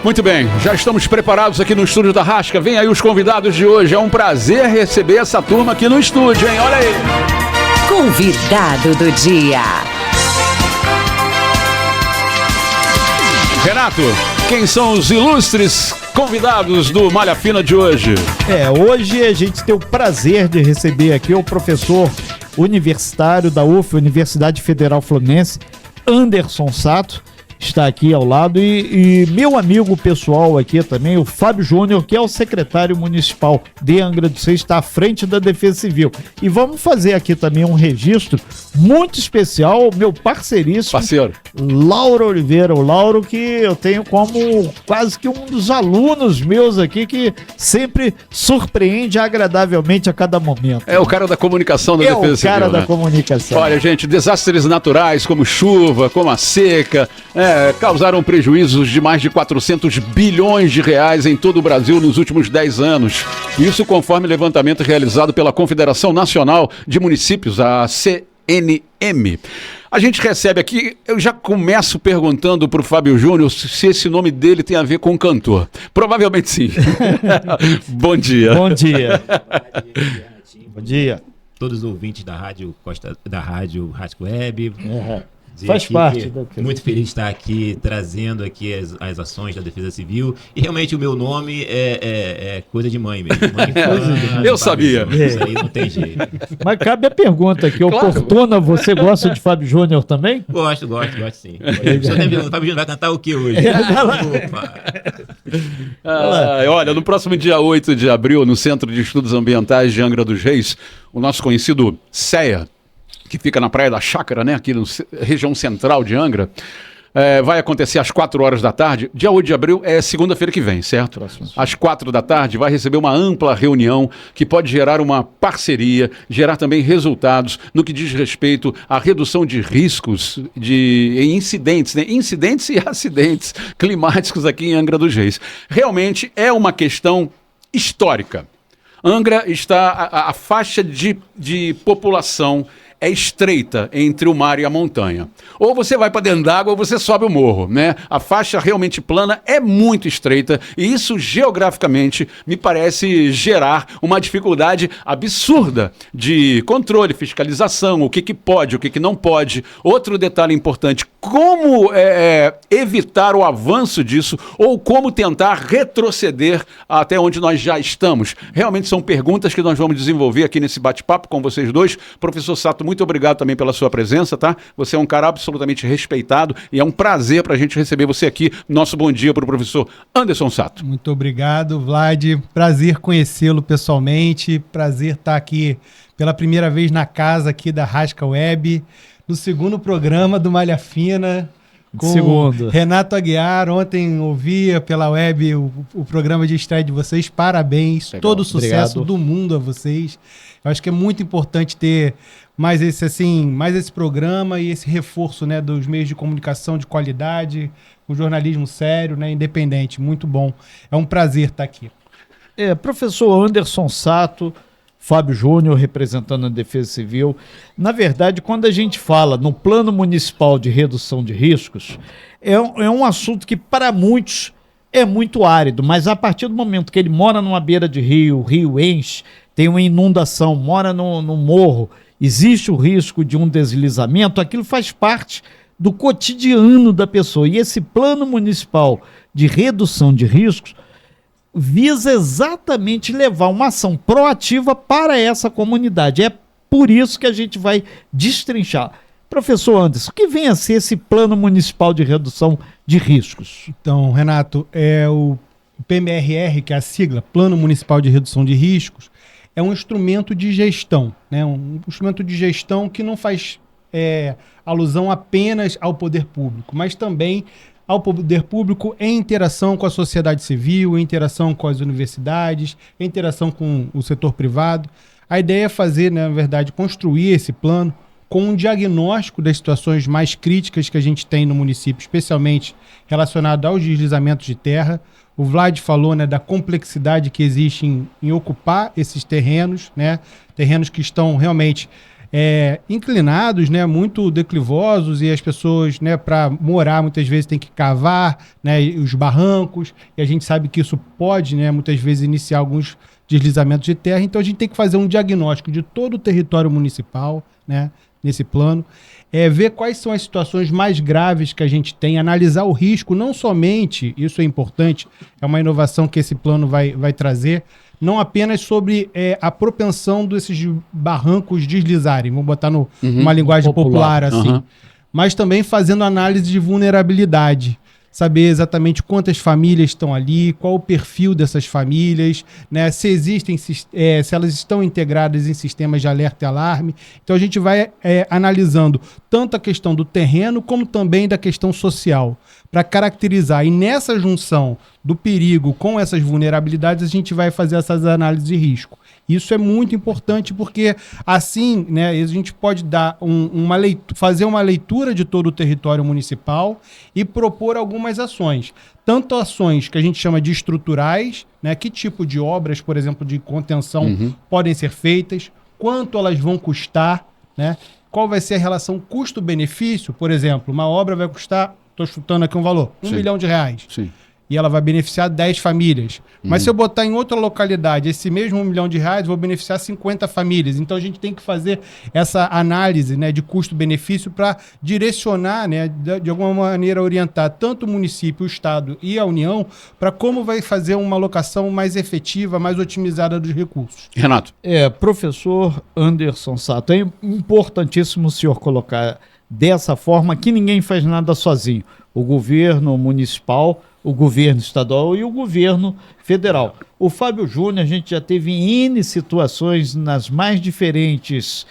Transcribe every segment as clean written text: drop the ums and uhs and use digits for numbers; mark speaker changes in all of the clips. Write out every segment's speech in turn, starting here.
Speaker 1: Muito bem, já estamos preparados aqui no estúdio da Rasca. Vem aí os convidados de hoje. É um prazer receber essa turma aqui no estúdio, hein? Olha aí.
Speaker 2: Convidado do dia.
Speaker 1: Renato, quem são os ilustres convidados do Malha Fina de hoje?
Speaker 3: Hoje a gente tem o prazer de receber aqui o professor universitário da UF, Universidade Federal Fluminense, Anderson Sato. Está aqui ao lado e meu amigo pessoal aqui também, o Fábio Júnior, que é o secretário municipal de Angra dos Reis, está à frente da Defesa Civil. E vamos fazer aqui também um registro muito especial, meu parceiríssimo, Lauro Oliveira, o Lauro, que eu tenho como quase que um dos alunos meus aqui, que sempre surpreende agradavelmente a cada momento.
Speaker 1: É o cara da comunicação da Defesa Civil. É o cara
Speaker 3: da comunicação.
Speaker 1: Olha, gente, desastres naturais como chuva, como a seca, causaram prejuízos de mais de 400 bilhões de reais em todo o Brasil nos últimos 10 anos. Isso conforme levantamento realizado pela Confederação Nacional de Municípios, a CNM. A gente recebe aqui, eu já começo perguntando para o Fábio Júnior se esse nome dele tem a ver com cantor. Provavelmente sim. Bom dia.
Speaker 3: Bom dia. Bom dia.
Speaker 4: Todos os ouvintes da Rádio Rasca Web.
Speaker 3: Faz parte.
Speaker 4: Muito feliz de estar aqui, trazendo aqui as ações da Defesa Civil. E realmente o meu nome é coisa de mãe mesmo.
Speaker 1: Eu sabia.
Speaker 4: Isso aí não tem jeito.
Speaker 3: Mas cabe a pergunta aqui, oportuna, você gosta de Fábio Júnior também?
Speaker 4: Gosto sim. O Fábio Júnior vai cantar o que hoje?
Speaker 1: Olha, no próximo dia 8 de abril, no Centro de Estudos Ambientais de Angra dos Reis, o nosso conhecido CEA, que fica na Praia da Chácara, né, aqui na região central de Angra, vai acontecer às 4 horas da tarde. Dia 8 de abril é segunda-feira que vem, certo? Às 4 da tarde vai receber uma ampla reunião que pode gerar uma parceria, gerar também resultados no que diz respeito à redução de riscos em incidentes, né? Incidentes e acidentes climáticos aqui em Angra dos Reis. Realmente é uma questão histórica. Angra está, a faixa de população é estreita entre o mar e a montanha. Ou você vai para dentro d'água ou você sobe o morro, né? A faixa realmente plana é muito estreita e isso geograficamente me parece gerar uma dificuldade absurda de controle, fiscalização, o que pode, o que não pode. Outro detalhe importante, como evitar o avanço disso ou como tentar retroceder até onde nós já estamos? Realmente são perguntas que nós vamos desenvolver aqui nesse bate-papo com vocês dois. Professor Sato, muito obrigado também pela sua presença, tá? Você é um cara absolutamente respeitado e é um prazer para a gente receber você aqui. Nosso bom dia para o professor Anderson Sato.
Speaker 5: Muito obrigado, Vlad. Prazer conhecê-lo pessoalmente. Prazer estar aqui pela primeira vez na casa aqui da Rasca Web, no segundo programa do Malha Fina, com Renato Aguiar. Ontem ouvia pela web o programa de estreia de vocês. Parabéns. Legal. Todo o sucesso do mundo a vocês. Eu acho que é muito importante ter mais esse programa e esse reforço, né, dos meios de comunicação de qualidade, com jornalismo sério, né, independente. Muito bom. É um prazer estar aqui.
Speaker 3: Professor Anderson Sato, Fábio Júnior, representando a Defesa Civil. Na verdade, quando a gente fala no Plano Municipal de Redução de Riscos, é um assunto que para muitos é muito árido, mas a partir do momento que ele mora numa beira de rio, o rio enche, tem uma inundação, mora no morro, existe o risco de um deslizamento, aquilo faz parte do cotidiano da pessoa. E esse Plano Municipal de Redução de Riscos visa exatamente levar uma ação proativa para essa comunidade. É por isso que a gente vai destrinchar. Professor Anderson, o que vem a ser esse Plano Municipal de Redução de Riscos?
Speaker 5: Então, Renato, o PMRR, que é a sigla, Plano Municipal de Redução de Riscos, é um instrumento de gestão, né? Um instrumento de gestão que não faz alusão apenas ao poder público, mas também ao poder público em interação com a sociedade civil, em interação com as universidades, em interação com o setor privado. A ideia é fazer, né, na verdade, construir esse plano com um diagnóstico das situações mais críticas que a gente tem no município, especialmente relacionado aos deslizamentos de terra. O Vlad falou, né, da complexidade que existe em ocupar esses terrenos, né, terrenos que estão realmente inclinados, né, muito declivosos, e as pessoas, né, para morar muitas vezes tem que cavar, né, os barrancos, e a gente sabe que isso pode, né, muitas vezes iniciar alguns deslizamentos de terra. Então a gente tem que fazer um diagnóstico de todo o território municipal, né, nesse plano, ver quais são as situações mais graves que a gente tem, analisar o risco, não somente, isso é importante, é uma inovação que esse plano vai trazer, não apenas sobre a propensão desses barrancos deslizarem, vamos botar numa linguagem popular assim, mas também fazendo análise de vulnerabilidade, saber exatamente quantas famílias estão ali, qual o perfil dessas famílias, né, se existem, se elas estão integradas em sistemas de alerta e alarme. Então a gente vai analisando tanto a questão do terreno como também da questão social, para caracterizar. E nessa junção do perigo com essas vulnerabilidades, a gente vai fazer essas análises de risco. Isso é muito importante porque assim, né, a gente pode dar fazer uma leitura de todo o território municipal e propor algumas ações. Tanto ações que a gente chama de estruturais, né, que tipo de obras, por exemplo, de contenção podem ser feitas, quanto elas vão custar, né, qual vai ser a relação custo-benefício. Por exemplo, uma obra vai custar, estou chutando aqui um valor, R$1 milhão.
Speaker 1: Sim.
Speaker 5: E ela vai beneficiar 10 famílias. Mas se eu botar em outra localidade esse mesmo R$1 milhão, vou beneficiar 50 famílias. Então a gente tem que fazer essa análise, né, de custo-benefício para direcionar, né, de alguma maneira orientar tanto o município, o Estado e a União para como vai fazer uma alocação mais efetiva, mais otimizada dos recursos.
Speaker 1: Renato.
Speaker 3: Professor Anderson Sato, é importantíssimo o senhor colocar dessa forma que ninguém faz nada sozinho. O governo municipal, o governo estadual e o governo federal. O Fábio Júnior, a gente já teve N situações nas mais diferentes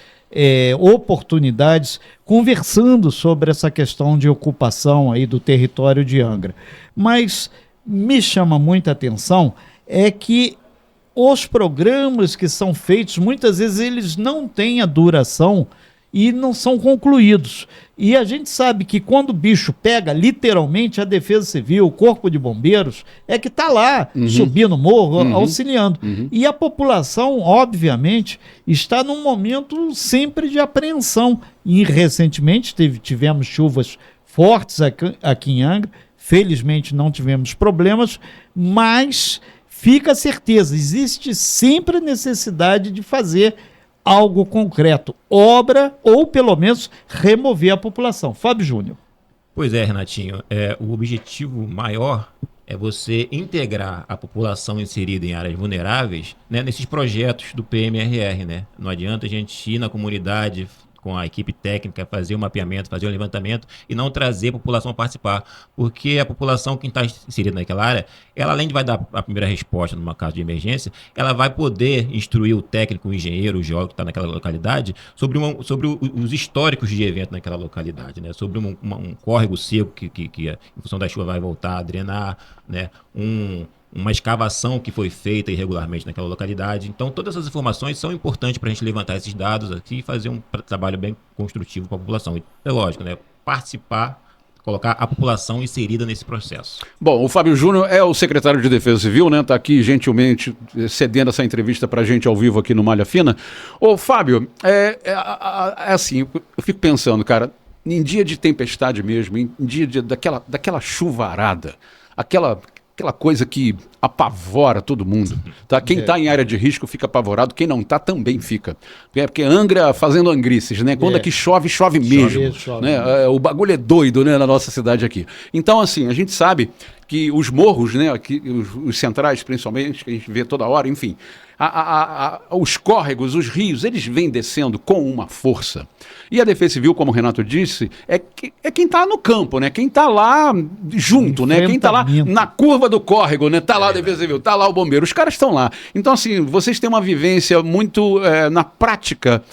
Speaker 3: oportunidades, conversando sobre essa questão de ocupação aí do território de Angra. Mas me chama muita atenção é que os programas que são feitos, muitas vezes eles não têm a duração e não são concluídos. E a gente sabe que quando o bicho pega, literalmente, a Defesa Civil, o Corpo de Bombeiros, é que está lá, subindo o morro, auxiliando. E a população, obviamente, está num momento sempre de apreensão. E recentemente tivemos chuvas fortes aqui em Angra, felizmente não tivemos problemas, mas fica a certeza, existe sempre a necessidade de fazer algo concreto, obra ou pelo menos remover a população. Fábio Júnior.
Speaker 4: Pois é, Renatinho, o objetivo maior é você integrar a população inserida em áreas vulneráveis, né, nesses projetos do PMRR, né? Não adianta a gente ir na comunidade com a equipe técnica, fazer o mapeamento, fazer o levantamento e não trazer a população a participar. Porque a população que está inserida naquela área, ela além de vai dar a primeira resposta numa caso de emergência, ela vai poder instruir o técnico, o engenheiro, o geólogo que está naquela localidade sobre os históricos de evento naquela localidade, né? Sobre um córrego seco que em função da chuva vai voltar a drenar, né? Uma escavação que foi feita irregularmente naquela localidade. Então, todas essas informações são importantes para a gente levantar esses dados aqui e fazer um trabalho bem construtivo para a população. E é lógico, né? Participar, colocar a população inserida nesse processo.
Speaker 1: Bom, o Fábio Júnior é o secretário de Defesa Civil, né? Está aqui gentilmente cedendo essa entrevista para a gente ao vivo aqui no Malha Fina. Ô, Fábio, assim, eu fico pensando, cara, em dia de tempestade mesmo, em dia daquela chuvarada, aquela coisa que apavora todo mundo, tá? Quem está em área de risco fica apavorado, quem não está também fica. Porque Angra fazendo angrices, né? Quando aqui chove mesmo.
Speaker 3: Chove.
Speaker 1: Né? O bagulho é doido, né, na nossa cidade aqui. Então, assim, a gente sabe que os morros, né, aqui, os centrais principalmente, que a gente vê toda hora, enfim, os córregos, os rios, eles vêm descendo com uma força. E a Defesa Civil, como o Renato disse, é quem está no campo, né? Quem está lá junto, né? Quem está lá na curva do córrego, né? Está lá a Defesa Civil, está lá o bombeiro, os caras estão lá. Então, assim, vocês têm uma vivência muito na prática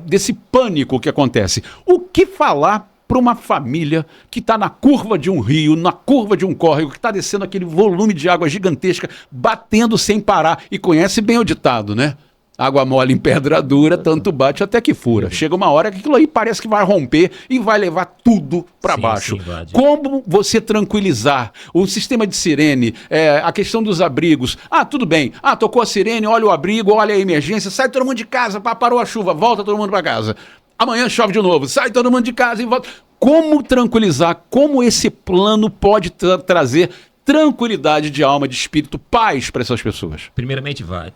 Speaker 1: desse pânico que acontece. O que falar para uma família que está na curva de um rio, na curva de um córrego, que está descendo aquele volume de água gigantesca, batendo sem parar, e conhece bem o ditado, né? Água mole em pedra dura, tanto bate até que fura. Chega uma hora que aquilo aí parece que vai romper e vai levar tudo para
Speaker 4: Sim,
Speaker 1: baixo.
Speaker 4: sim, Vlad.
Speaker 1: Como você tranquilizar o sistema de sirene, a questão dos abrigos? Ah, tudo bem. Ah, tocou a sirene, olha o abrigo, olha a emergência, sai todo mundo de casa, parou a chuva, volta todo mundo para casa. Amanhã chove de novo, sai todo mundo de casa e volta. Como tranquilizar? Como esse plano pode trazer tranquilidade de alma, de espírito, paz para essas pessoas?
Speaker 4: Primeiramente, Vlad,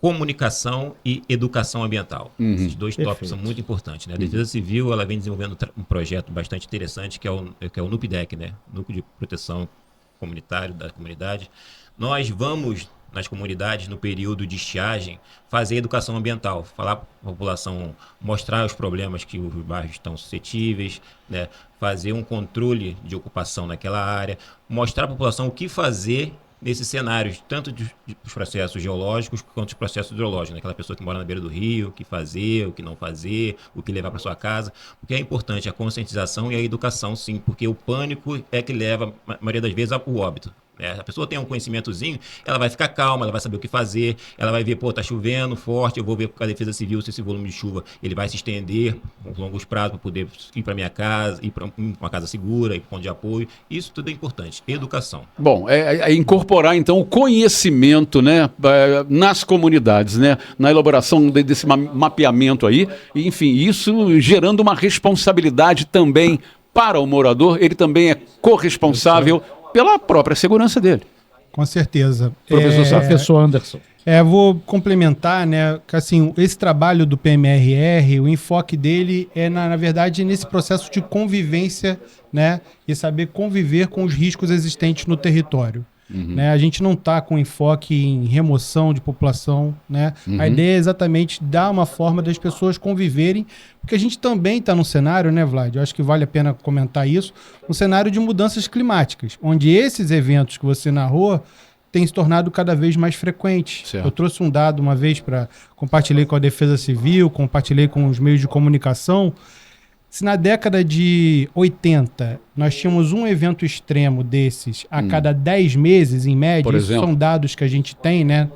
Speaker 4: comunicação e educação ambiental. Esses dois tópicos são muito importantes, né? A Defesa Civil, ela vem desenvolvendo um projeto bastante interessante, que é o NUPDEC, né? Núcleo de Proteção Comunitário da Comunidade. Nós vamos nas comunidades, no período de estiagem, fazer educação ambiental, falar para a população, mostrar os problemas que os bairros estão suscetíveis, né? Fazer um controle de ocupação naquela área, mostrar à população o que fazer nesses cenários, tanto dos processos geológicos quanto dos processos hidrológicos, né? Aquela pessoa que mora na beira do rio, o que fazer, o que não fazer, o que levar para sua casa. O que é importante é a conscientização e a educação, sim, porque o pânico é que leva, a maioria das vezes, ao óbito. A pessoa tem um conhecimentozinho, ela vai ficar calma, ela vai saber o que fazer, ela vai ver, pô, tá chovendo forte, eu vou ver com a Defesa Civil se esse volume de chuva ele vai se estender com longos prazos para poder ir para minha casa, ir para uma casa segura, ir para um ponto de apoio. Isso tudo é importante. Educação.
Speaker 1: Bom, é incorporar então o conhecimento, né, nas comunidades, né, na elaboração desse mapeamento aí, e, enfim, isso gerando uma responsabilidade também para o morador, ele também é corresponsável pela própria segurança dele.
Speaker 5: Com certeza.
Speaker 3: Professor Anderson.
Speaker 5: Vou complementar, né, que assim, esse trabalho do PMRR, o enfoque dele é, na verdade, nesse processo de convivência, né, e saber conviver com os riscos existentes no território. Né? A gente não está com enfoque em remoção de população, né? A ideia é exatamente dar uma forma das pessoas conviverem, porque a gente também está num cenário, né, Vlad? Eu acho que vale a pena comentar isso, um cenário de mudanças climáticas, onde esses eventos que você narrou têm se tornado cada vez mais frequentes.
Speaker 1: Certo.
Speaker 5: Eu trouxe um dado uma vez para compartilhar com a Defesa Civil, compartilhei com os meios de comunicação. Se na década de 80 nós tínhamos um evento extremo desses a cada 10 meses, em média,
Speaker 1: Por
Speaker 5: isso
Speaker 1: exemplo?
Speaker 5: são dados que a gente tem, né?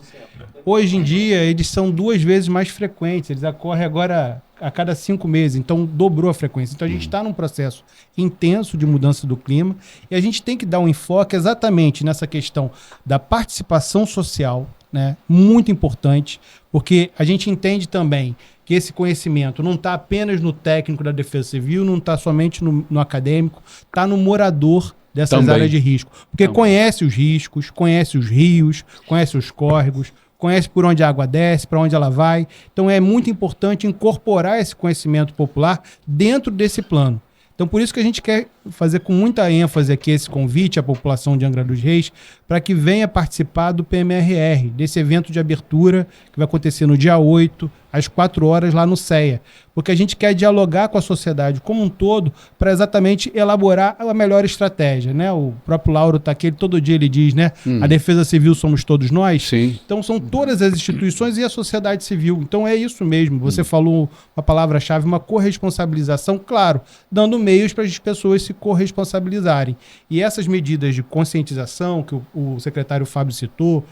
Speaker 5: Hoje em dia, eles são 2 vezes mais frequentes, eles ocorrem agora a cada 5 meses, então dobrou a frequência. Então a gente está num processo intenso de mudança do clima e a gente tem que dar um enfoque exatamente nessa questão da participação social, né? Muito importante, porque a gente entende também que esse conhecimento não está apenas no técnico da Defesa Civil, não está somente no acadêmico, está no morador dessas
Speaker 1: Também.
Speaker 5: áreas de risco. Porque conhece os riscos, conhece os rios, conhece os córregos, conhece por onde a água desce, para onde ela vai. Então é muito importante incorporar esse conhecimento popular dentro desse plano. Então por isso que a gente quer fazer com muita ênfase aqui esse convite à população de Angra dos Reis para que venha participar do PMRR, desse evento de abertura que vai acontecer no dia 8, às 4 horas lá no CEA. Porque a gente quer dialogar com a sociedade como um todo para exatamente elaborar a melhor estratégia, né? O próprio Lauro está aqui, todo dia ele diz, né? A Defesa Civil somos todos nós.
Speaker 1: Sim.
Speaker 5: Então são todas as instituições e a sociedade civil. Então é isso mesmo. Você falou uma palavra-chave, uma corresponsabilização, claro, dando meios para as pessoas se corresponsabilizarem. E essas medidas de conscientização que o secretário Fábio citou,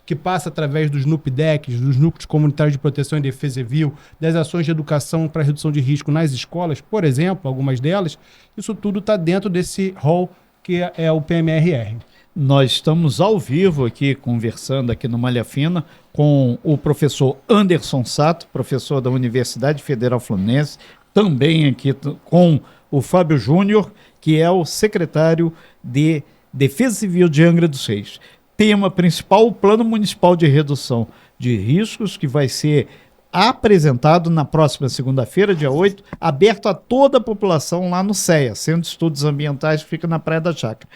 Speaker 5: que passa através dos NUPDECs, dos Núcleos Comunitários de Proteção e Defesa Civil, das ações de educação para redução de risco nas escolas, por exemplo, algumas delas, isso tudo está dentro desse rol que é o PMRR.
Speaker 3: Nós estamos ao vivo aqui, conversando aqui no Malha Fina, com o professor Anderson Sato, professor da Universidade Federal Fluminense, também aqui com o Fábio Júnior, que é o secretário de Defesa Civil de Angra dos Reis. Tema principal, o Plano Municipal de Redução de Riscos, que vai ser apresentado na próxima segunda-feira, dia 8, aberto a toda a população lá no CEA, Centro de Estudos Ambientais, que fica na Praia da Chácara.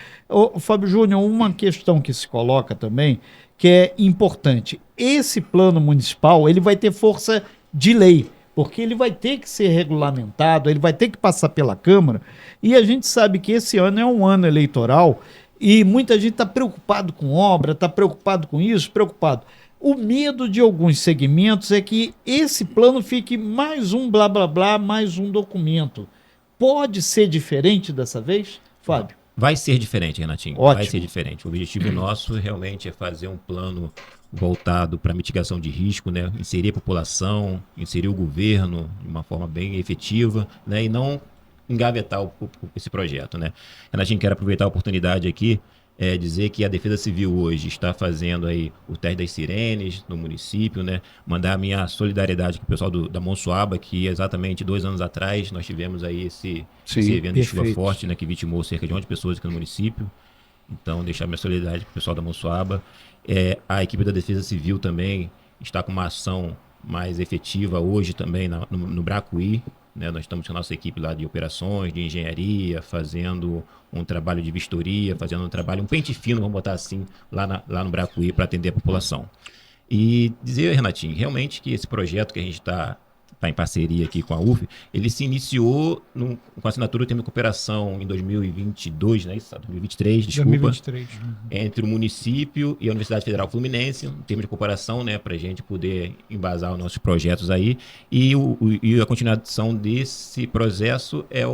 Speaker 3: Fábio Júnior, uma questão que se coloca também, que é importante. Esse plano municipal, ele vai ter força de lei, porque ele vai ter que ser regulamentado, ele vai ter que passar pela Câmara, e a gente sabe que esse ano é um ano eleitoral, e muita gente está preocupado com obra, está preocupado com isso, preocupado. O medo de alguns segmentos é que esse plano fique mais um blá blá blá, mais um documento. Pode ser diferente dessa vez, Fábio?
Speaker 4: Vai ser diferente, Renatinho.
Speaker 3: Ótimo.
Speaker 4: Vai ser diferente. O objetivo nosso realmente é fazer um plano voltado para mitigação de risco, né? Inserir a população, inserir o governo de uma forma bem efetiva, né? E não engavetar esse projeto, né? Renatinho, quero aproveitar a oportunidade aqui, dizer que a Defesa Civil hoje está fazendo aí o teste das sirenes no município, né? Mandar a minha solidariedade com o pessoal da Monsuaba, que exatamente 2 anos atrás nós tivemos aí esse evento de chuva forte, né? Que vitimou cerca de 11 pessoas aqui no município. Então, deixar minha solidariedade com o pessoal da Monsuaba. A equipe da Defesa Civil também está com uma ação mais efetiva hoje também no Bracuí, né? Nós estamos com a nossa equipe lá de operações, de engenharia, fazendo um trabalho de vistoria, fazendo um trabalho, um pente fino, vamos botar assim, lá no Bracuí para atender a população. E dizer, Renatinho, realmente que esse projeto que a gente está em parceria aqui com a UF, ele se iniciou com a assinatura do termo de cooperação em 2022, né? 2023, desculpa. 2023. Entre o município e a Universidade Federal Fluminense, um termo de cooperação, né? Para a gente poder embasar os nossos projetos aí. E a continuação desse processo é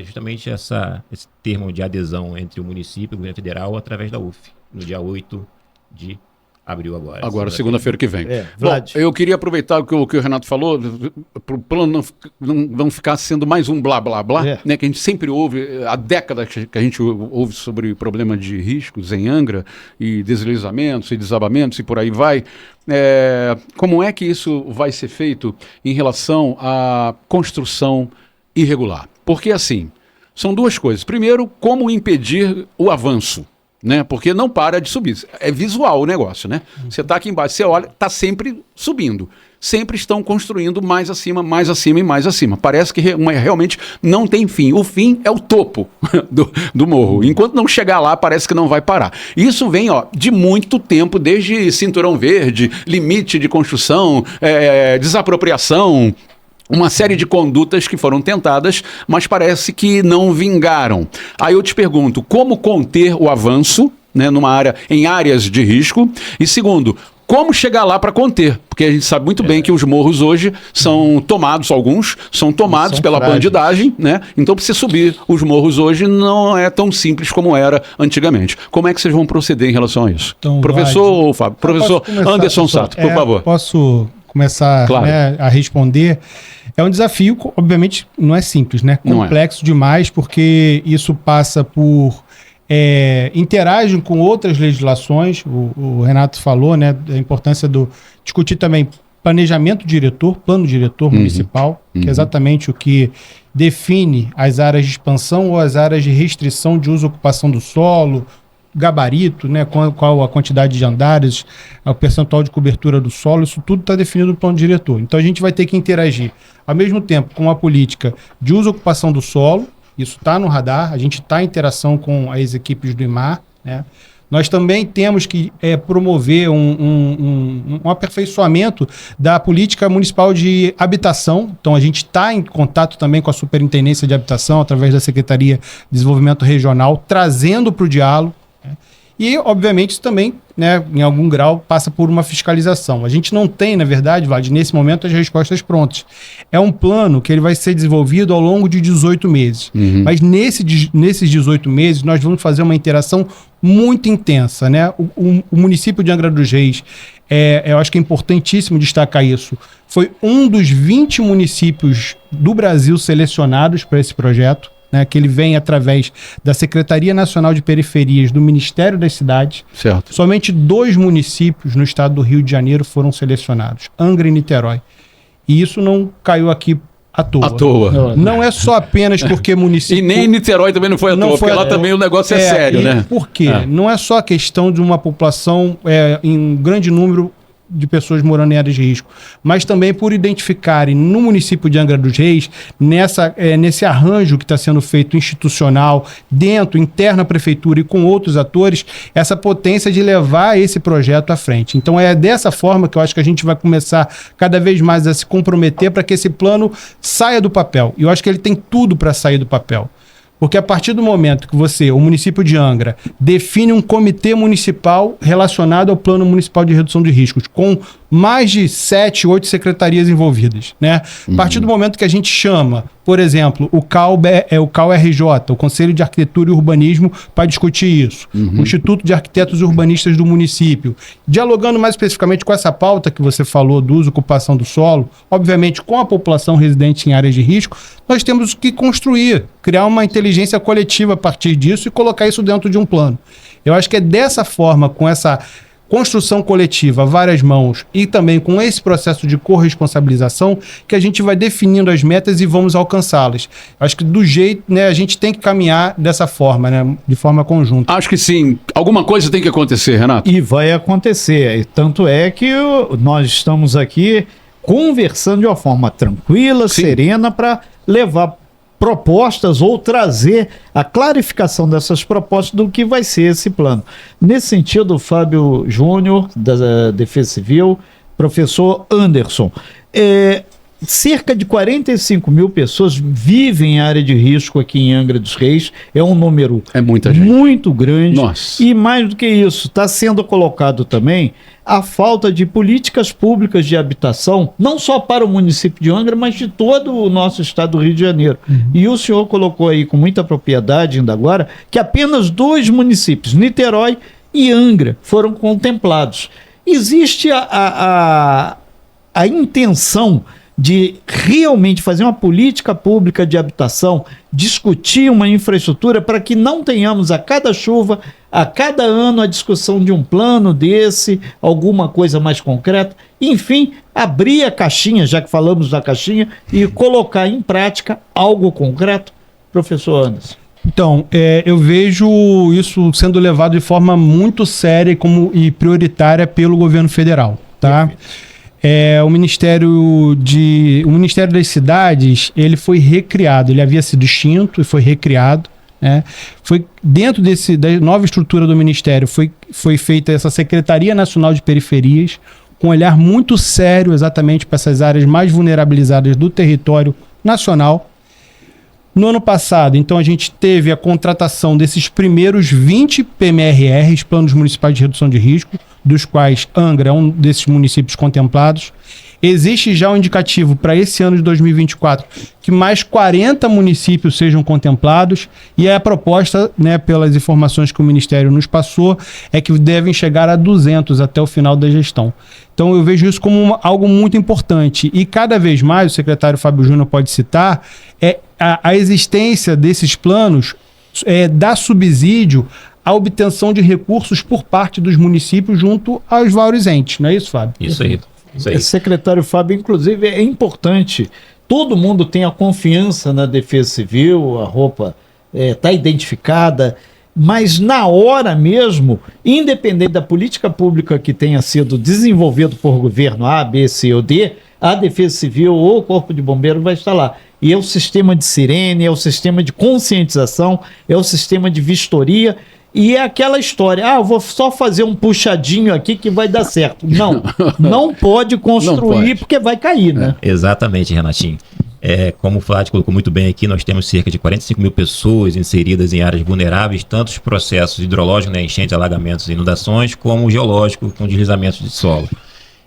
Speaker 4: justamente esse termo de adesão entre o município e o governo federal através da UF, no dia 8 de abril agora.
Speaker 1: Agora, segunda-feira que vem. Bom,
Speaker 3: Vlad.
Speaker 1: eu queria aproveitar o que o Renato falou, para o plano não ficar sendo mais um blá, blá, blá, né, que a gente sempre ouve, há décadas que a gente ouve sobre o problema de riscos em Angra, e deslizamentos e desabamentos e por aí vai. Como é que isso vai ser feito em relação à construção irregular? Porque, assim, são duas coisas. Primeiro, como impedir o avanço, né? Porque não para de subir. É visual o negócio, né? Você está aqui embaixo, você olha, está sempre subindo. Sempre estão construindo mais acima e mais acima. Parece que realmente não tem fim. O fim é o topo do morro. Enquanto não chegar lá, parece que não vai parar. Isso vem de muito tempo, desde Cinturão Verde, limite de construção, desapropriação, uma série de condutas que foram tentadas, mas parece que não vingaram. Aí eu te pergunto, como conter o avanço, né, em áreas de risco? E segundo, como chegar lá para conter? Porque a gente sabe muito bem que os morros hoje são tomados, alguns são tomados pela bandidagem, né? Então, para você subir os morros hoje não é tão simples como era antigamente. Como é que vocês vão proceder em relação a isso?
Speaker 5: Então,
Speaker 1: professor Fábio, professor Anderson Sato, por favor.
Speaker 5: Posso começar,
Speaker 1: claro,
Speaker 5: né, a responder? É um desafio, obviamente, não é simples, né? Complexo demais, porque isso passa por interagem com outras legislações. O Renato falou, né, da importância discutir também planejamento diretor, plano diretor municipal, que é exatamente o que define as áreas de expansão ou as áreas de restrição de uso e ocupação do solo, gabarito, né, qual a quantidade de andares, o percentual de cobertura do solo, isso tudo está definido no plano diretor. Então a gente vai ter que interagir ao mesmo tempo com a política de uso e ocupação do solo, isso está no radar, a gente está em interação com as equipes do IMAR, né? Nós também temos que promover um aperfeiçoamento da política municipal de habitação. Então, a gente está em contato também com a Superintendência de Habitação, através da Secretaria de Desenvolvimento Regional, trazendo para o diálogo, né? E, obviamente, isso também, né, em algum grau, passa por uma fiscalização. A gente não tem, na verdade, Vlad, nesse momento, as respostas prontas. É um plano que ele vai ser desenvolvido ao longo de 18 meses. Mas nesses 18 meses, nós vamos fazer uma interação muito intensa, né? O município de Angra dos Reis, eu acho que é importantíssimo destacar isso, foi um dos 20 municípios do Brasil selecionados para esse projeto, né, que ele vem através da Secretaria Nacional de Periferias do Ministério das Cidades.
Speaker 1: Certo.
Speaker 5: Somente 2 municípios no estado do Rio de Janeiro foram selecionados, Angra e Niterói. E isso não caiu aqui à toa. Não é só apenas porque município...
Speaker 1: E nem Niterói também não foi à toa, porque lá também o negócio é sério, né?
Speaker 5: Por quê? Não é só a questão de uma população em grande número de pessoas morando em áreas de risco, mas também por identificarem no município de Angra dos Reis, nesse arranjo que está sendo feito institucional, interna prefeitura e com outros atores, essa potência de levar esse projeto à frente. Então é dessa forma que eu acho que a gente vai começar cada vez mais a se comprometer para que esse plano saia do papel. E eu acho que ele tem tudo para sair do papel. Porque a partir do momento que o município de Angra, define um comitê municipal relacionado ao Plano Municipal de Redução de Riscos, com mais de 7, 8 secretarias envolvidas, né? A partir do momento que a gente chama, por exemplo, o CAU-RJ, o Conselho de Arquitetura e Urbanismo, para discutir isso, o Instituto de Arquitetos e Urbanistas do município, dialogando mais especificamente com essa pauta que você falou do uso e ocupação do solo, obviamente com a população residente em áreas de risco, nós temos que construir, criar uma inteligência coletiva a partir disso e colocar isso dentro de um plano. Eu acho que é dessa forma, com essa construção coletiva, várias mãos e também com esse processo de corresponsabilização que a gente vai definindo as metas e vamos alcançá-las. Acho que do jeito, né, a gente tem que caminhar dessa forma, né, de forma conjunta.
Speaker 1: Acho que sim. Alguma coisa tem que acontecer, Renato.
Speaker 3: E vai acontecer. E tanto é que nós estamos aqui conversando de uma forma tranquila, serena, para levar propostas ou trazer a clarificação dessas propostas do que vai ser esse plano. Nesse sentido, Fábio Júnior, da Defesa Civil, professor Anderson, cerca de 45 mil pessoas vivem em área de risco aqui em Angra dos Reis. É um número
Speaker 1: muita gente.
Speaker 3: Muito grande.
Speaker 1: Nossa.
Speaker 3: E mais do que isso, está sendo colocado também a falta de políticas públicas de habitação, não só para o município de Angra, mas de todo o nosso estado do Rio de Janeiro. E o senhor colocou aí com muita propriedade ainda agora que apenas 2 municípios, Niterói e Angra, foram contemplados. Existe a intenção de realmente fazer uma política pública de habitação, discutir uma infraestrutura para que não tenhamos a cada chuva, a cada ano a discussão de um plano desse, alguma coisa mais concreta, enfim, abrir a caixinha, já que falamos da caixinha, e colocar em prática algo concreto. Professor Anderson.
Speaker 5: Então, eu vejo isso sendo levado de forma muito séria e prioritária pelo governo federal, tá? O Ministério das Cidades, ele foi recriado, ele havia sido extinto e foi recriado, né? Foi dentro da nova estrutura do Ministério, foi feita essa Secretaria Nacional de Periferias, com um olhar muito sério exatamente para essas áreas mais vulnerabilizadas do território nacional. No ano passado, então, a gente teve a contratação desses primeiros 20 PMRRs, Planos Municipais de Redução de Risco, dos quais Angra é um desses municípios contemplados. Existe já um indicativo para esse ano de 2024 que mais 40 municípios sejam contemplados, e a proposta, né, pelas informações que o Ministério nos passou, é que devem chegar a 200 até o final da gestão. Então eu vejo isso como algo muito importante, e cada vez mais, o secretário Fábio Júnior pode citar, a existência desses planos dá subsídio à obtenção de recursos por parte dos municípios junto aos vários entes, não é isso, Fábio?
Speaker 4: Isso aí.
Speaker 3: Secretário Fábio, inclusive, é importante, todo mundo tem a confiança na Defesa Civil, a roupa está identificada, mas na hora mesmo, independente da política pública que tenha sido desenvolvida por governo A, B, C ou D, a Defesa Civil ou o Corpo de Bombeiro vai estar lá. E é o sistema de sirene, é o sistema de conscientização, é o sistema de vistoria. E é aquela história, eu vou só fazer um puxadinho aqui que vai dar certo. Não pode construir, não pode, porque vai cair, né?
Speaker 4: Exatamente, Renatinho. Como o Flávio colocou muito bem aqui, nós temos cerca de 45 mil pessoas inseridas em áreas vulneráveis, tanto os processos hidrológicos, né, enchentes, alagamentos e inundações, como geológico, com deslizamentos de solo.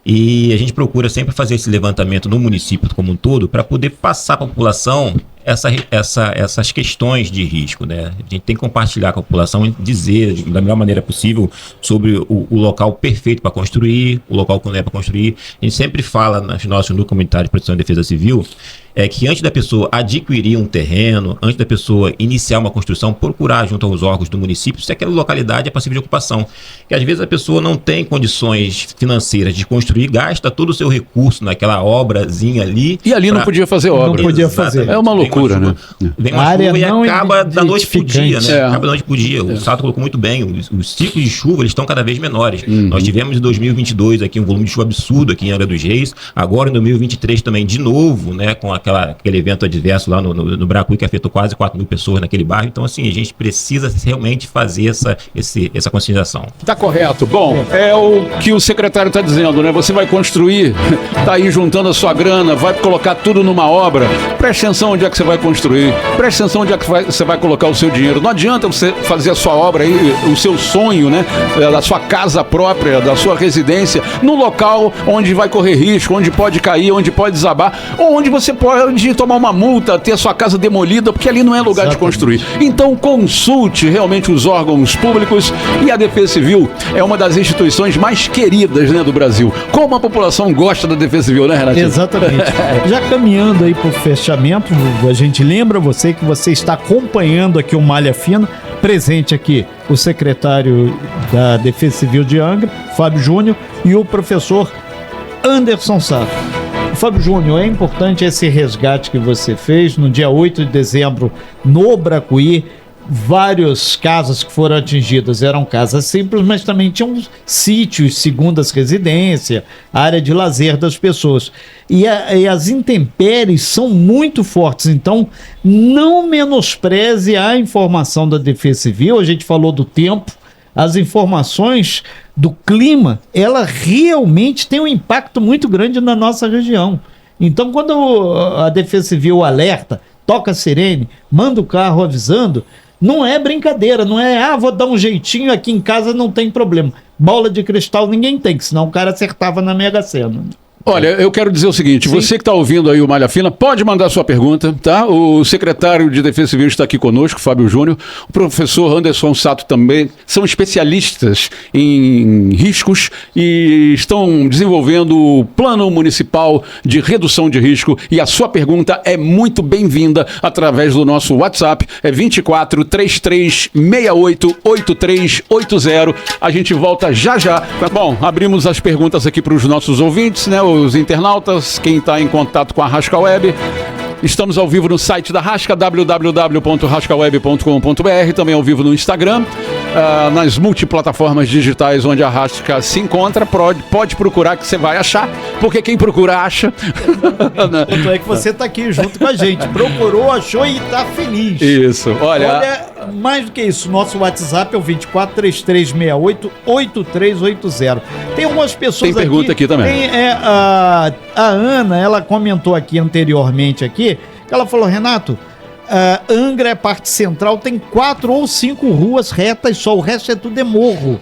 Speaker 4: E a gente procura sempre fazer esse levantamento no município como um todo para poder passar para a população essas questões de risco, né? A gente tem que compartilhar com a população e dizer da melhor maneira possível sobre o local perfeito para construir, o local que não é para construir. A gente sempre fala no nosso núcleo comunitário de proteção e defesa civil que antes da pessoa adquirir um terreno, antes da pessoa iniciar uma construção, procurar junto aos órgãos do município se aquela localidade é passível de ocupação. Que às vezes a pessoa não tem condições financeiras de construir, gasta todo o seu recurso naquela obrazinha ali.
Speaker 1: E ali não podia fazer obra.
Speaker 3: Não podia fazer.
Speaker 1: É uma loucura, né?
Speaker 4: Vem uma chuva e acaba da noite pro dia, né? Acaba da noite pro dia. O Sato colocou muito bem. Os ciclos de chuva, eles estão cada vez menores. Nós tivemos em 2022 aqui um volume de chuva absurdo aqui em Angra dos Reis. Agora em 2023 também, de novo, né? Com aquele evento adverso lá no Bracuí, que afetou quase 4 mil pessoas naquele bairro. Então, assim, a gente precisa realmente fazer essa conscientização.
Speaker 1: Tá correto. Bom, é o que o secretário está dizendo, né? Você vai construir, tá aí juntando a sua grana, vai colocar tudo numa obra. Preste atenção onde é que você vai construir. Preste atenção onde é que você vai colocar o seu dinheiro. Não adianta você fazer a sua obra aí, o seu sonho, né? Da sua casa própria, da sua residência, num local onde vai correr risco, onde pode cair, onde pode desabar, ou onde você pode tomar uma multa, ter a sua casa demolida, porque ali não é lugar de construir. Então consulte realmente os órgãos públicos, e a Defesa Civil é uma das instituições mais queridas, né, do Brasil. Como a população gosta da Defesa Civil, né, Renato?
Speaker 3: Exatamente. Já caminhando aí para o fechamento, a gente lembra você que você está acompanhando aqui o Malha Fina, presente aqui o secretário da Defesa Civil de Angra, Fábio Júnior, e o professor Anderson Sato. Fábio Júnior, é importante esse resgate que você fez no dia 8 de dezembro no Bracuí. Várias casas que foram atingidas eram casas simples, mas também tinham sítios, segundas residências, área de lazer das pessoas. E as intempéries são muito fortes, então não menospreze a informação da Defesa Civil. A gente falou do tempo, as informações do clima, ela realmente tem um impacto muito grande na nossa região. Então, quando a Defesa Civil alerta, toca a sirene, manda o carro avisando, não é brincadeira, não é, vou dar um jeitinho aqui em casa, não tem problema. Bola de cristal ninguém tem, senão o cara acertava na Mega Sena.
Speaker 1: Olha, eu quero dizer o seguinte,
Speaker 3: Sim.
Speaker 1: Você que está ouvindo aí o Malha Fina, pode mandar sua pergunta, tá? O secretário de Defesa Civil está aqui conosco, Fábio Júnior, o professor Anderson Sato também, são especialistas em riscos e estão desenvolvendo o Plano Municipal de Redução de Risco, e a sua pergunta é muito bem-vinda através do nosso WhatsApp, é 24 33 68 8380. A gente volta já. Bom, abrimos as perguntas aqui para os nossos ouvintes, né? Os internautas, quem está em contato com a Rasca Web. Estamos ao vivo no site da Rasca, www.rascaweb.com.br, também ao vivo no Instagram, nas multiplataformas digitais onde a Rasca se encontra. Pode procurar que você vai achar, porque quem procura acha.
Speaker 3: Tanto é que você está aqui junto com a gente. Procurou, achou e está feliz.
Speaker 1: Isso, olha,
Speaker 3: mais do que isso, nosso WhatsApp é o 24 3368 8380. Tem algumas pessoas
Speaker 1: tem pergunta aqui também.
Speaker 3: A Ana, ela comentou aqui anteriormente aqui, que ela falou, Renato, Angra é parte central, tem 4 ou 5 ruas retas só, o resto é tudo morro.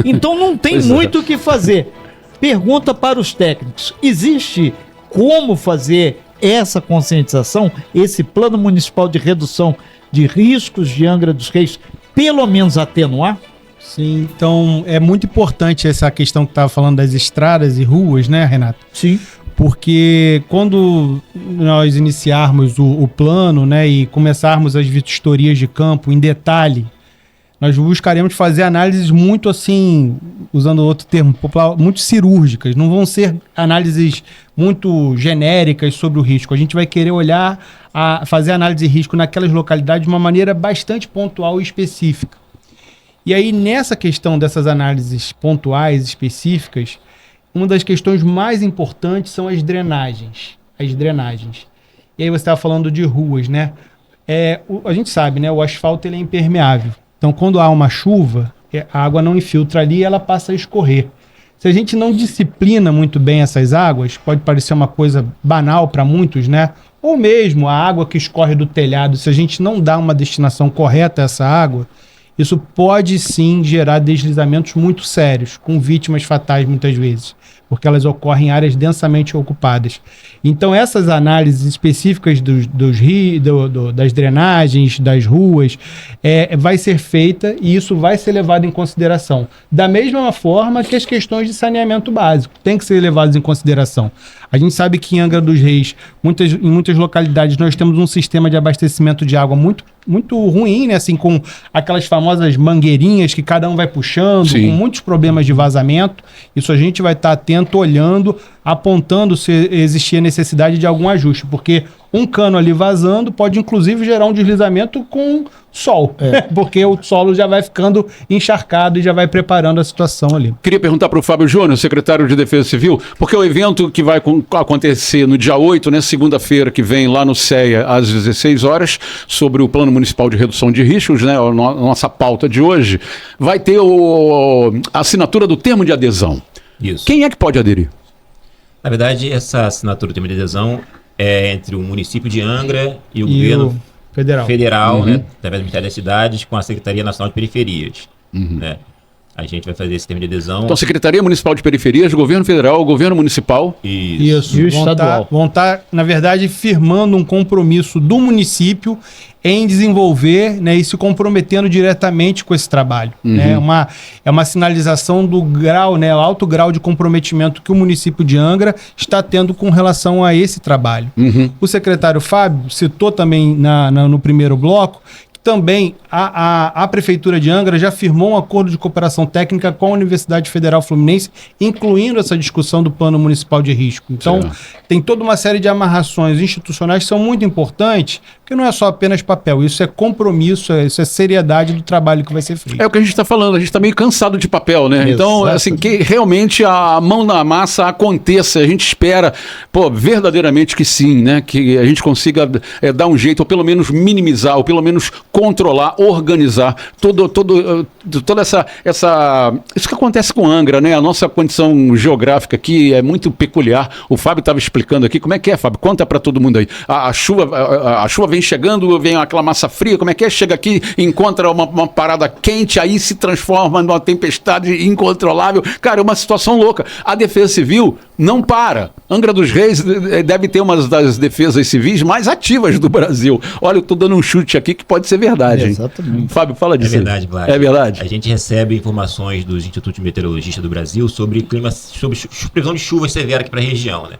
Speaker 3: Então não tem muito o que fazer. Pergunta para os técnicos, existe como fazer essa conscientização, esse plano municipal de redução de riscos de Angra dos Reis, pelo menos atenuar?
Speaker 5: Sim, então é muito importante essa questão que estava falando das estradas e ruas, né, Renato?
Speaker 3: Sim.
Speaker 5: Porque quando nós iniciarmos o plano, né, e começarmos as vistorias de campo em detalhe, nós buscaremos fazer análises muito assim, usando outro termo popular, muito cirúrgicas. Não vão ser análises muito genéricas sobre o risco. A gente vai querer fazer análise de risco naquelas localidades de uma maneira bastante pontual e específica. E aí, nessa questão dessas análises pontuais, específicas, uma das questões mais importantes são as drenagens. E aí você estava falando de ruas, né? A gente sabe, né? O asfalto ele é impermeável. Então, quando há uma chuva, a água não infiltra ali e ela passa a escorrer. Se a gente não disciplina muito bem essas águas, pode parecer uma coisa banal para muitos, né? Ou mesmo a água que escorre do telhado, se a gente não dá uma destinação correta a essa água, isso pode sim gerar deslizamentos muito sérios, com vítimas fatais muitas vezes, porque elas ocorrem em áreas densamente ocupadas. Então essas análises específicas das drenagens, das ruas, vai ser feita e isso vai ser levado em consideração. Da mesma forma que as questões de saneamento básico têm que ser levadas em consideração. A gente sabe que em Angra dos Reis, em muitas localidades, nós temos um sistema de abastecimento de água muito ruim, né? Assim, com aquelas famosas mangueirinhas que cada um vai puxando,
Speaker 1: Sim.
Speaker 5: com muitos problemas de vazamento. Isso a gente vai estar atento, olhando, apontando se existia necessidade de algum ajuste, porque um cano ali vazando pode inclusive gerar um deslizamento com sol, porque o solo já vai ficando encharcado e já vai preparando a situação ali.
Speaker 1: Queria perguntar para o Fábio Júnior, secretário de Defesa Civil, porque o evento que vai acontecer no dia 8, né, segunda-feira que vem, lá no CEA, às 16 horas, sobre o Plano Municipal de Redução de Riscos, né, a nossa pauta de hoje, vai ter a assinatura do termo de adesão.
Speaker 4: Isso.
Speaker 1: Quem é que pode aderir?
Speaker 4: Na verdade, essa assinatura do termo de adesão é entre o município de Angra e o governo federal, né, através do Ministério das Cidades, com a Secretaria Nacional de Periferias. Né? A gente vai fazer esse termo de adesão.
Speaker 1: Então, Secretaria Municipal de Periferias, Governo Federal, Governo Municipal.
Speaker 5: Isso.
Speaker 3: E o estadual.
Speaker 5: Vão estar, na verdade, firmando um compromisso do município em desenvolver, né, e se comprometendo diretamente com esse trabalho. Né? É uma sinalização do grau, né, alto grau de comprometimento que o município de Angra está tendo com relação a esse trabalho. O secretário Fábio citou também no primeiro bloco também a Prefeitura de Angra já firmou um acordo de cooperação técnica com a Universidade Federal Fluminense, incluindo essa discussão do Plano Municipal de Risco. Então, tem toda uma série de amarrações institucionais que são muito importantes, porque não é só apenas papel, isso é compromisso, isso é seriedade do trabalho que vai ser feito.
Speaker 1: É o que a gente está falando, a gente está meio cansado de papel, né? Então, assim, que realmente a mão na massa aconteça, a gente espera, verdadeiramente que sim, né? Que a gente consiga dar um jeito, ou pelo menos minimizar, ou pelo menos controlar, organizar toda essa isso que acontece com Angra, né? A nossa condição geográfica aqui é muito peculiar. O Fábio estava explicando aqui como é que é, Fábio. Conta para todo mundo aí. A chuva vem chegando, vem aquela massa fria. Como é que é? Chega aqui, encontra uma parada quente, aí se transforma numa tempestade incontrolável. Cara, é uma situação louca. A Defesa Civil não para. Angra dos Reis deve ter uma das defesas civis mais ativas do Brasil. Olha, eu estou dando um chute aqui que pode ser verdade.
Speaker 3: Exatamente.
Speaker 1: Fábio, fala disso.
Speaker 4: É verdade, Vlad.
Speaker 1: É verdade.
Speaker 4: A gente recebe informações dos Institutos Meteorologistas do Brasil sobre previsão de chuvas severas aqui para a região, né?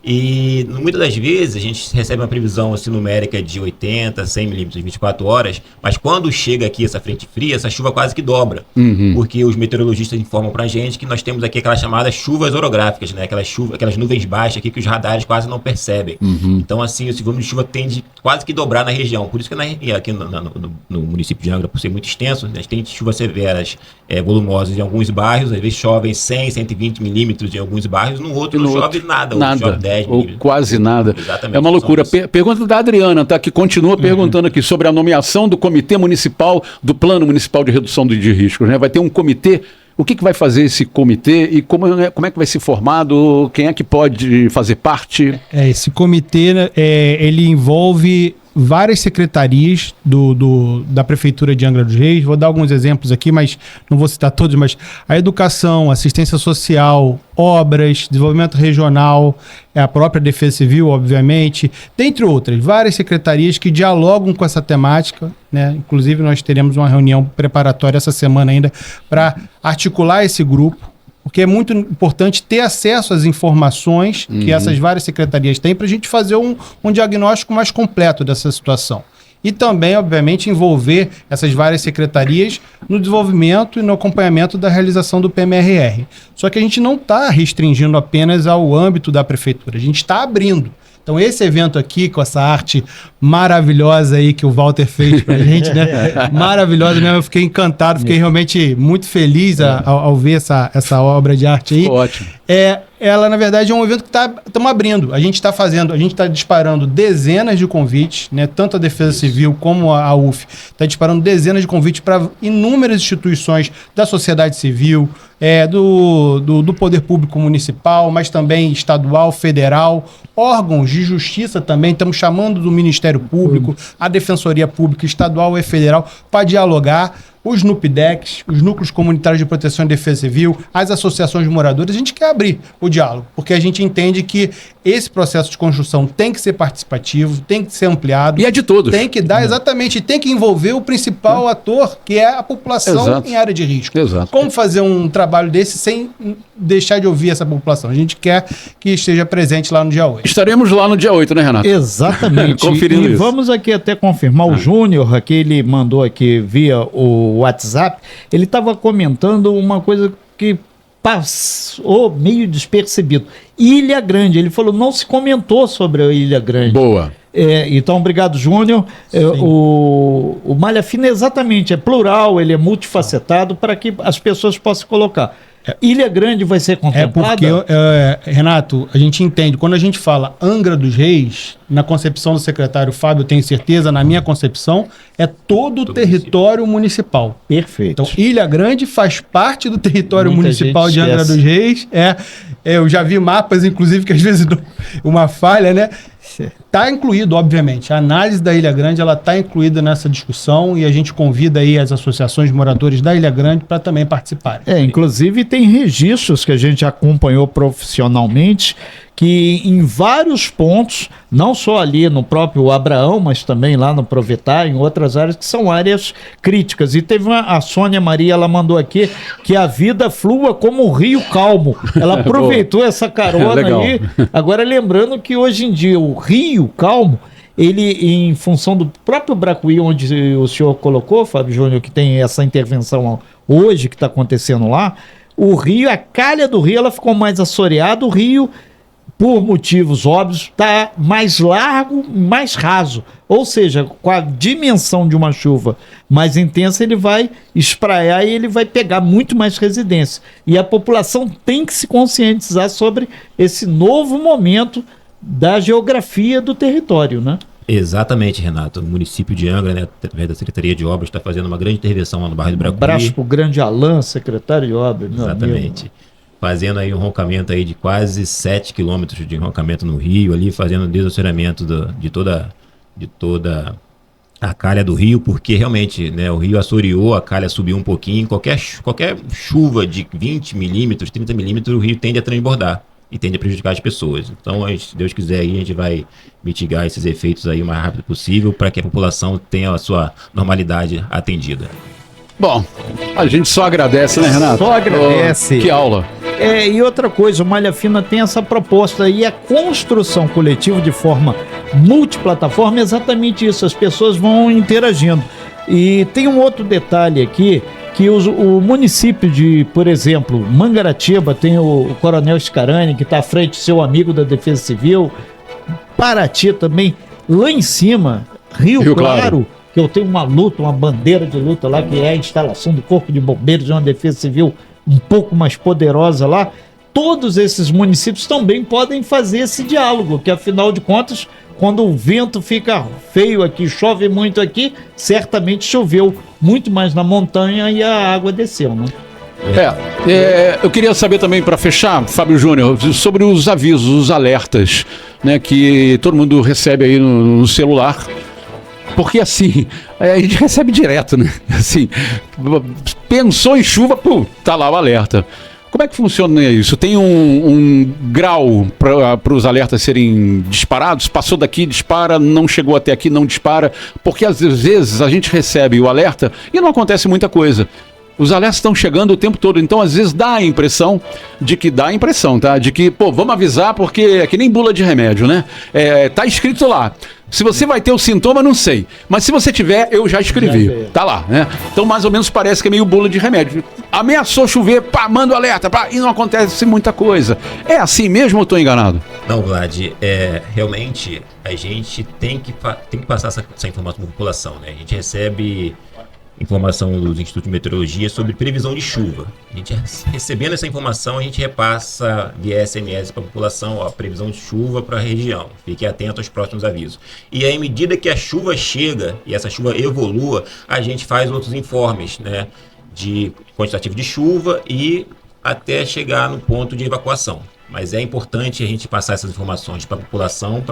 Speaker 4: E muitas das vezes a gente recebe uma previsão assim, numérica de 80, 100 milímetros em 24 horas, mas quando chega aqui essa frente fria, essa chuva quase que dobra, porque os meteorologistas informam pra gente que nós temos aqui aquelas chamadas chuvas orográficas, né? Aquelas nuvens baixas aqui que os radares quase não percebem. Então assim, o volume de chuva tende quase que dobrar na região, por isso que aqui no município de Angra, por ser muito extenso, a gente tem chuvas severas, volumosas em alguns bairros, às vezes chovem 100, 120 milímetros em alguns bairros, no outro não chove nada, chove 10
Speaker 1: ou quase nada.
Speaker 4: Exatamente.
Speaker 1: É uma loucura. Pergunta da Adriana, tá? Que continua perguntando aqui sobre a nomeação do Comitê Municipal do Plano Municipal de Redução de Riscos, né? Vai ter um comitê. O que vai fazer esse comitê e como é que vai ser formado? Quem é que pode fazer parte?
Speaker 5: Esse comitê, ele envolve várias secretarias da Prefeitura de Angra dos Reis. Vou dar alguns exemplos aqui, mas não vou citar todos, mas a educação, assistência social, obras, desenvolvimento regional, a própria Defesa Civil, obviamente, dentre outras, várias secretarias que dialogam com essa temática, né? Inclusive nós teremos uma reunião preparatória essa semana ainda para articular esse grupo, porque é muito importante ter acesso às informações que essas várias secretarias têm para a gente fazer um diagnóstico mais completo dessa situação. E também, obviamente, envolver essas várias secretarias no desenvolvimento e no acompanhamento da realização do PMRR. Só que a gente não está restringindo apenas ao âmbito da prefeitura, a gente está abrindo. Então esse evento aqui, com essa arte maravilhosa aí que o Walter fez pra gente, né? Maravilhosa mesmo, eu fiquei encantado, fiquei realmente muito feliz ao ver essa obra de arte aí.
Speaker 1: Ótimo.
Speaker 5: Ela, na verdade, é um evento que estamos abrindo. A gente está disparando dezenas de convites, né? Tanto a Defesa Civil como a UF está disparando dezenas de convites para inúmeras instituições da sociedade civil, do poder público municipal, mas também estadual, federal, órgãos de justiça também. Estamos chamando do Ministério Público, a Defensoria Pública estadual e federal para dialogar. Os NUPDECs, os Núcleos Comunitários de Proteção e Defesa Civil, as associações de moradores, a gente quer abrir o diálogo, porque a gente entende que esse processo de construção tem que ser participativo, tem que ser ampliado.
Speaker 1: E é de todos.
Speaker 5: Tem que dar, exatamente, tem que envolver o principal ator, que é a população em área de risco.
Speaker 1: Exato.
Speaker 5: Como fazer um trabalho desse sem deixar de ouvir essa população? A gente quer que esteja presente lá no dia 8.
Speaker 1: Estaremos lá no dia 8, né, Renato?
Speaker 3: Exatamente.
Speaker 1: Conferindo isso.
Speaker 3: Vamos aqui até confirmar, o Júnior, aqui ele mandou aqui via o WhatsApp, ele estava comentando uma coisa que passou meio despercebido. Ilha Grande, ele falou, não se comentou sobre a Ilha Grande.
Speaker 1: Boa.
Speaker 3: Então, obrigado, Júnior. O Malha Fina é plural, ele é multifacetado para que as pessoas possam colocar. Ilha Grande vai ser contemplada?
Speaker 5: Porque, Renato, a gente entende, quando a gente fala Angra dos Reis, na concepção do secretário Fábio, eu tenho certeza, na minha concepção, é todo o território municipal.
Speaker 3: Perfeito.
Speaker 5: Então, Ilha Grande faz parte do território municipal de Angra dos Reis. Eu já vi mapas, inclusive, que às vezes dão uma falha, né? Está incluído, obviamente. A análise da Ilha Grande está incluída nessa discussão e a gente convida aí as associações de moradores da Ilha Grande para também participarem.
Speaker 3: Inclusive tem registros que a gente acompanhou profissionalmente que em vários pontos, não só ali no próprio Abraão, mas também lá no Provetar, em outras áreas que são áreas críticas. E teve a Sônia Maria, ela mandou aqui que a vida flua como um rio calmo. Ela aproveitou essa carona aí. Agora lembrando que hoje em dia o rio calmo, ele, em função do próprio Bracuí, onde o senhor colocou, Fábio Júnior, que tem essa intervenção hoje que está acontecendo lá, o rio, a calha do rio, ela ficou mais assoreada, o rio, por motivos óbvios, está mais largo, mais raso. Ou seja, com a dimensão de uma chuva mais intensa, ele vai espraiar e ele vai pegar muito mais residência. E a população tem que se conscientizar sobre esse novo momento da geografia do território, né?
Speaker 4: Exatamente, Renato. O município de Angra, né, através da Secretaria de Obras, está fazendo uma grande intervenção lá no bairro do Bracuí.
Speaker 3: Um abraço para o grande Alain, secretário de Obras.
Speaker 4: Exatamente. Fazendo aí um roncamento aí de quase 7 quilômetros de roncamento no rio, ali fazendo o desassoreamento de toda a calha do rio, porque realmente, né, o rio assoreou, a calha subiu um pouquinho, qualquer chuva de 20 milímetros, 30 milímetros, o rio tende a transbordar e tende a prejudicar as pessoas. Então, se Deus quiser, aí, a gente vai mitigar esses efeitos aí o mais rápido possível para que a população tenha a sua normalidade atendida.
Speaker 1: Bom, a gente só agradece, né, Renato?
Speaker 3: Só agradece.
Speaker 1: Que aula.
Speaker 3: E outra coisa, o Malha Fina tem essa proposta e a construção coletiva de forma multiplataforma é exatamente isso, as pessoas vão interagindo. E tem um outro detalhe aqui, que o município de, por exemplo, Mangaratiba, tem o Coronel Scarani, que está à frente, seu amigo da Defesa Civil, Paraty também, lá em cima, Rio Claro, que eu tenho uma luta, uma bandeira de luta lá, que é a instalação do Corpo de Bombeiros de uma Defesa Civil um pouco mais poderosa lá. Todos esses municípios também podem fazer esse diálogo, que afinal de contas, quando o vento fica feio aqui, chove muito aqui, certamente choveu muito mais na montanha e a água desceu, né?
Speaker 1: Eu queria saber também, para fechar, Fábio Júnior, sobre os avisos, os alertas, né, que todo mundo recebe aí no celular. Porque assim, a gente recebe direto, né? Assim, pensou em chuva, tá lá o alerta. Como é que funciona isso? Tem um grau para os alertas serem disparados? Passou daqui, dispara, não chegou até aqui, não dispara. Porque às vezes a gente recebe o alerta e não acontece muita coisa. Os alertas estão chegando o tempo todo, então às vezes dá a impressão, tá? De que, vamos avisar porque é que nem bula de remédio, né? Tá escrito lá. Se você vai ter o sintoma, não sei. Mas se você tiver, eu já escrevi. Tá lá, né? Então mais ou menos parece que é meio bula de remédio. Ameaçou chover, manda o alerta, e não acontece muita coisa. É assim mesmo ou estou enganado?
Speaker 4: Não, Vlad, realmente a gente tem que passar essa informação para a população, né? A gente recebe informação dos institutos de meteorologia sobre previsão de chuva. A gente, recebendo essa informação, a gente repassa via SMS para a população, a previsão de chuva para a região. Fique atento aos próximos avisos. E aí, à medida que a chuva chega e essa chuva evolua, a gente faz outros informes, né, de quantitativo de chuva e até chegar no ponto de evacuação. Mas é importante a gente passar essas informações para a população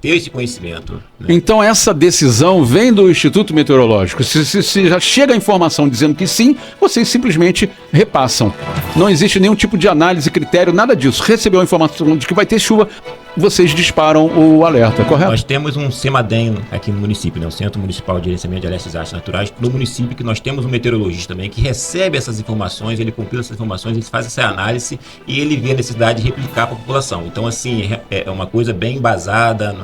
Speaker 4: ter esse conhecimento, né?
Speaker 1: Então essa decisão vem do Instituto Meteorológico. Se já chega a informação dizendo que sim, vocês simplesmente repassam. Não existe nenhum tipo de análise, critério, nada disso. Recebeu a informação de que vai ter chuva, vocês disparam o alerta, correto?
Speaker 4: Nós temos um CEMADEM aqui no município, né? O Centro Municipal de Gerenciamento de Alertas e Desastres Naturais, no município, que nós temos um meteorologista também que recebe essas informações, ele compila essas informações, ele faz essa análise e ele vê a necessidade de replicar para a população. Então, assim, é uma coisa bem embasada,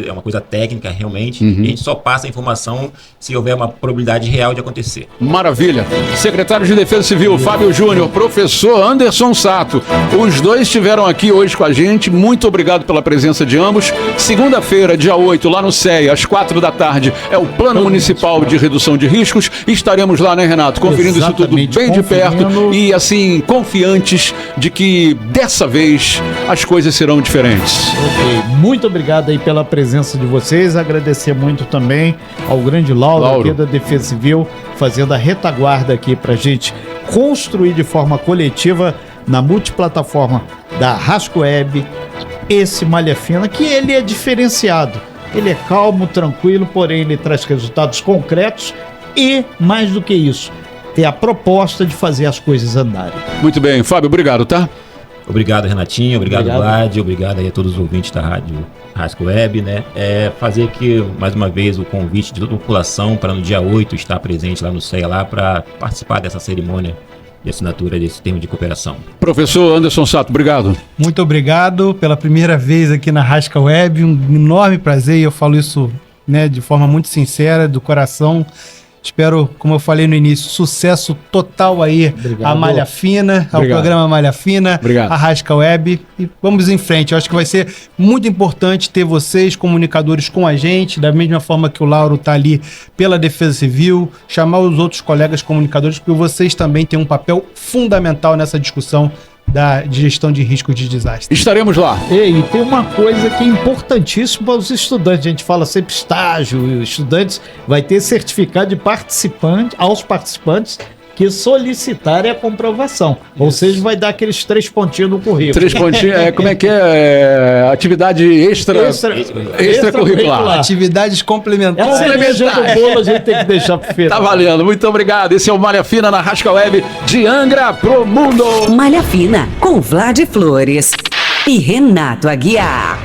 Speaker 4: é uma coisa técnica realmente, e a gente só passa a informação se houver uma probabilidade real de acontecer.
Speaker 1: Maravilha. Secretário de Defesa Civil, Fábio Júnior, professor Anderson Sato, os dois estiveram aqui hoje com a gente. Muito obrigado pela pela presença de ambos. Segunda-feira, dia 8, lá no CEA, às 4 da tarde, é o Plano Municipal de Redução de Riscos. Estaremos lá, né, Renato? Conferindo
Speaker 3: Exatamente,
Speaker 1: isso tudo bem de perto
Speaker 3: conferindo.
Speaker 1: e, assim, confiantes de que dessa vez as coisas serão diferentes.
Speaker 3: Ok, muito obrigado aí pela presença de vocês. Agradecer muito também ao grande Lauro
Speaker 1: Lauro.
Speaker 3: aqui da Defesa Civil, fazendo a retaguarda aqui pra gente construir de forma coletiva na multiplataforma da Rasco Web esse Malha Fina, que ele é diferenciado. Ele é calmo, tranquilo, porém ele traz resultados concretos e, mais do que isso, tem a proposta de fazer as coisas andarem.
Speaker 1: Muito bem, Fábio, obrigado, tá?
Speaker 4: Obrigado, Renatinho. Obrigado,
Speaker 3: Obrigado.
Speaker 4: Vlad. Obrigado aí a todos os ouvintes da Rádio Rasco Web, né? Fazer aqui, mais uma vez, o convite de toda a população para no dia 8 estar presente lá no CEA, lá para participar dessa cerimônia de assinatura desse termo de cooperação.
Speaker 1: Professor Anderson Sato, obrigado.
Speaker 5: Muito obrigado pela primeira vez aqui na Rasca Web, um enorme prazer, e eu falo isso, né, de forma muito sincera, do coração. Espero, como eu falei no início, sucesso total aí
Speaker 3: Obrigado.
Speaker 5: à Malha Fina, ao
Speaker 1: Obrigado.
Speaker 5: programa Malha Fina,
Speaker 1: Obrigado.
Speaker 5: à Rasca Web, e vamos em frente. Eu acho que vai ser muito importante ter vocês, comunicadores, com a gente, da mesma forma que o Lauro está ali pela Defesa Civil, chamar os outros colegas comunicadores, porque vocês também têm um papel fundamental nessa discussão de gestão de risco de desastre.
Speaker 1: Estaremos lá.
Speaker 3: E tem uma coisa que é importantíssima para os estudantes. A gente fala sempre estágio, e os estudantes vai ter certificado de participante aos participantes que solicitarem a comprovação. Ou seja, vai dar aqueles 3 pontinhos no currículo.
Speaker 1: 3 pontinhos, como é que é? Atividade extracurricular.
Speaker 5: Atividades complementares.
Speaker 3: A cereja do bolo a gente tem que deixar pro final.
Speaker 1: Tá valendo, muito obrigado. Esse é o Malha Fina na Rasca Web de Angra pro mundo.
Speaker 2: Malha Fina, com Vlad Flores e Renato Aguiar.